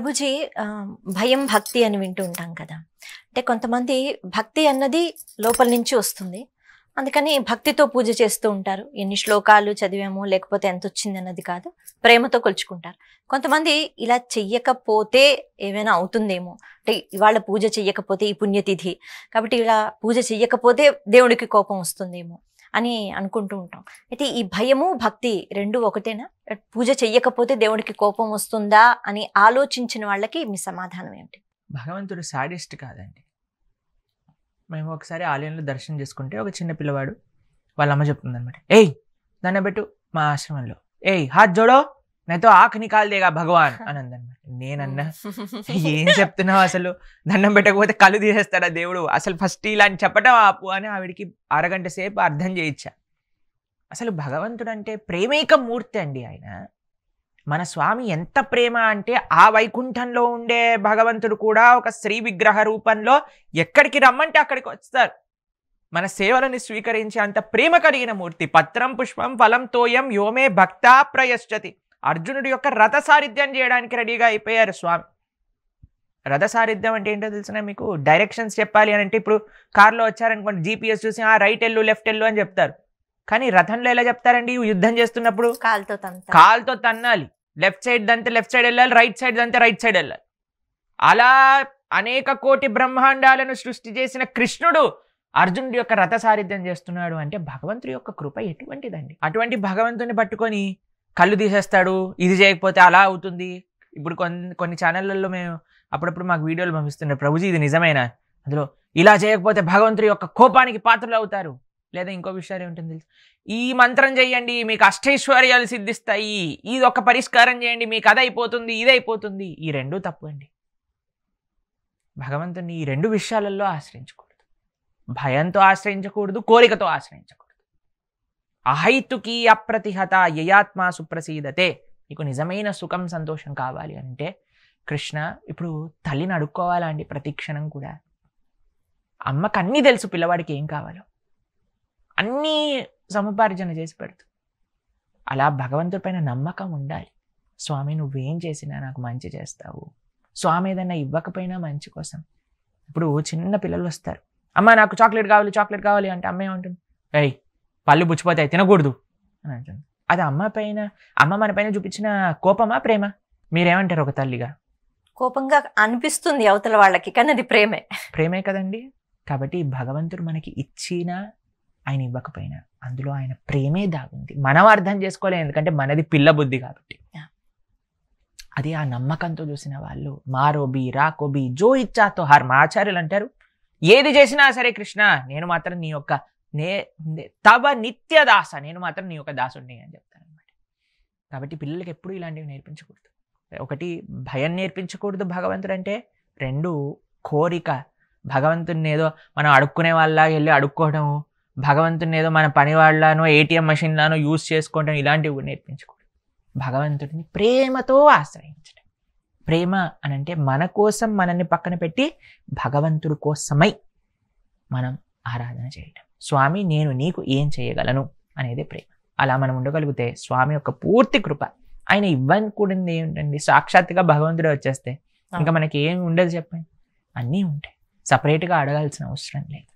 ప్రభుజీ భయం భక్తి అని వింటూ ఉంటాం కదా. అంటే కొంతమంది భక్తి అన్నది లోపల నుంచి వస్తుంది, అందుకని భక్తితో పూజ చేస్తూ ఉంటారు. ఎన్ని శ్లోకాలు చదివామో లేకపోతే ఎంత వచ్చింది అన్నది కాదు, ప్రేమతో కొలుచుకుంటారు. కొంతమంది ఇలా చెయ్యకపోతే ఏమైనా అవుతుందేమో, అంటే ఇవాళ పూజ చెయ్యకపోతే ఈ పుణ్యతిథి కాబట్టి ఇలా పూజ చెయ్యకపోతే దేవుడికి కోపం వస్తుందేమో అని అనుకుంటూ ఉంటాం. అయితే ఈ భయము భక్తి రెండు ఒకటేనా? పూజ చెయ్యకపోతే దేవుడికి కోపం వస్తుందా అని ఆలోచించిన వాళ్ళకి మీ సమాధానం ఏమిటి? భగవంతుడు సాడిస్ట్ కాదండి. మేము ఒకసారి ఆలయంలో దర్శనం చేసుకుంటే ఒక చిన్న పిల్లవాడు వాళ్ళ అమ్మ చెప్తుంది అనమాట, ఏయ్ దండం పెట్టు మా ఆశ్రమంలో, ఏయ్ హాత్ జోడో నేతో ఆఖ నికాల్ దేగా భగవాన్ అని అందనమాట. నేనన్నా ఏం చెప్తున్నావు, అసలు దండం పెట్టకపోతే కళ్ళు తీసేస్తాడా దేవుడు, అసలు ఫస్ట్ ఇలా అని చెప్పటం ఆపు అని ఆవిడికి అరగంట సేపు అర్థం చేయించా. అసలు భగవంతుడు అంటే ప్రేమేక మూర్తి అండి. ఆయన మన స్వామి ఎంత ప్రేమ అంటే ఆ వైకుంఠంలో ఉండే భగవంతుడు కూడా ఒక స్త్రీ విగ్రహ రూపంలో ఎక్కడికి రమ్మంటే అక్కడికి వస్తారు, మన సేవలను స్వీకరించి అంత ప్రేమ కలిగిన మూర్తి. పత్రం పుష్పం ఫలం తోయం యోమే భక్తా ప్రయశ్చతి. అర్జునుడి యొక్క రథ సారిథ్యం చేయడానికి రెడీగా అయిపోయారు స్వామి. రథ సారిథ్యం అంటే ఏంటో తెలిసిన మీకు? డైరెక్షన్స్ చెప్పాలి అని అంటే ఇప్పుడు కార్లో వచ్చారనుకోండి, జీపీఎస్ చూసి రైట్ ఎల్లు లెఫ్ట్ ఎల్లు అని చెప్తారు. కానీ రథంలో ఎలా చెప్తారండి? యుద్ధం చేస్తున్నప్పుడు కాల్తో తన్నాలి, లెఫ్ట్ సైడ్ దంతే లెఫ్ట్ సైడ్ వెళ్ళాలి, రైట్ సైడ్ దంతే రైట్ సైడ్ వెళ్ళాలి. అలా అనేక కోటి బ్రహ్మాండాలను సృష్టి చేసిన కృష్ణుడు అర్జునుడి యొక్క రథ సారిథ్యం చేస్తున్నాడు అంటే భగవంతుడి యొక్క కృప ఎటువంటిదండి. అటువంటి భగవంతుని పట్టుకొని కళ్ళు తీసేస్తాడు, ఇది చేయకపోతే అలా అవుతుంది. ఇప్పుడు కొన్ని ఛానళ్ళల్లో మేము అప్పుడప్పుడు మాకు వీడియోలు పంపిస్తున్నారు, ప్రభుజీ ఇది నిజమేనా, అందులో ఇలా చేయకపోతే భగవంతుడి యొక్క కోపానికి పాత్రలు అవుతారు. లేదా ఇంకో విషయాలు ఏమిటని తెలుసు, ఈ మంత్రం చేయండి మీకు అష్టైశ్వర్యాలు సిద్ధిస్తాయి, ఇది ఒక పరిష్కారం చేయండి మీకు అదైపోతుంది ఇదైపోతుంది. ఈ రెండూ తప్పు అండి. భగవంతుని ఈ రెండు విషయాలలో ఆశ్రయించకూడదు. భయంతో ఆశ్రయించకూడదు, కోరికతో ఆశ్రయించకూడదు. అహైతుకి అప్రతిహత యయాత్మ సుప్రసీదతే. నీకు నిజమైన సుఖం సంతోషం కావాలి అంటే కృష్ణ, ఇప్పుడు తల్లిని అడుక్కోవాలా అండి ప్రతి క్షణం కూడా? అమ్మకు అన్నీ తెలుసు పిల్లవాడికి ఏం కావాలో, అన్నీ సముపార్జన చేసి పెడుతూ. అలా భగవంతుడి పైన నమ్మకం ఉండాలి. స్వామి నువ్వేం చేసినా నాకు మంచి చేస్తావు, స్వామి ఏదన్నా ఇవ్వకపోయినా మంచి కోసం. ఇప్పుడు చిన్న పిల్లలు వస్తారు, అమ్మ నాకు చాక్లెట్ కావాలి చాక్లెట్ కావాలి అంటే అమ్మ ఏమంటుంది, ఏయ్ పళ్ళు పుచ్చిపోతాయి తినకూడదు అని అంటుంది. అది అమ్మ మన పైన చూపించిన కోపమా ప్రేమ? మీరేమంటారు ఒక తల్లిగా? కోపంగా అనిపిస్తుంది అవతల వాళ్ళకి, కానీ అది ప్రేమే కదండి. కాబట్టి భగవంతుడు మనకి ఇచ్చినా ఆయన ఇవ్వకపోయినా అందులో ఆయన ప్రేమే దాగుంది. మనం అర్థం చేసుకోలేము, ఎందుకంటే మనది పిల్ల బుద్ధి కాబట్టి. అది ఆ నమ్మకంతో చూసిన వాళ్ళు మారోబి రాకోబి జో ఇచ్చాతో హార్. మా ఆచార్యులు అంటారు, ఏది చేసినా సరే కృష్ణ నేను మాత్రం నీ యొక్క తవ నిత్య దాస, నేను మాత్రం నీ యొక్క దాసుడిని అని చెప్తాను అనమాట. కాబట్టి పిల్లలకి ఎప్పుడు ఇలాంటివి నేర్పించకూడదు. ఒకటి భయం నేర్పించకూడదు భగవంతుడు అంటే, రెండు కోరిక, భగవంతుని ఏదో మనం అడుక్కునే వాళ్ళ వెళ్ళి అడుక్కోవడము, భగవంతుని ఏదో మన పని వాళ్ళనో ఏటీఎం మెషిన్లానో యూజ్ చేసుకోవడం, ఇలాంటివి కూడా నేర్పించకూడదు. భగవంతుడిని ప్రేమతో ఆశ్రయించడం. ప్రేమ అని అంటే మన కోసం మనల్ని పక్కన పెట్టి భగవంతుడి కోసమై మనం ఆరాధన చేయడం. స్వామి నేను నీకు ఏం చేయగలను అనేది ప్రేమ. అలా మనం ఉండగలిగితే స్వామి యొక్క పూర్తి కృప. ఆయన ఇవ్వకూడదు ఏమిటండి, సాక్షాత్తుగా భగవంతుడే వచ్చేస్తే ఇంకా మనకి ఏం ఉండదు చెప్పండి, అన్నీ ఉంటాయి. సపరేట్గా అడగాల్సిన అవసరం లేదు.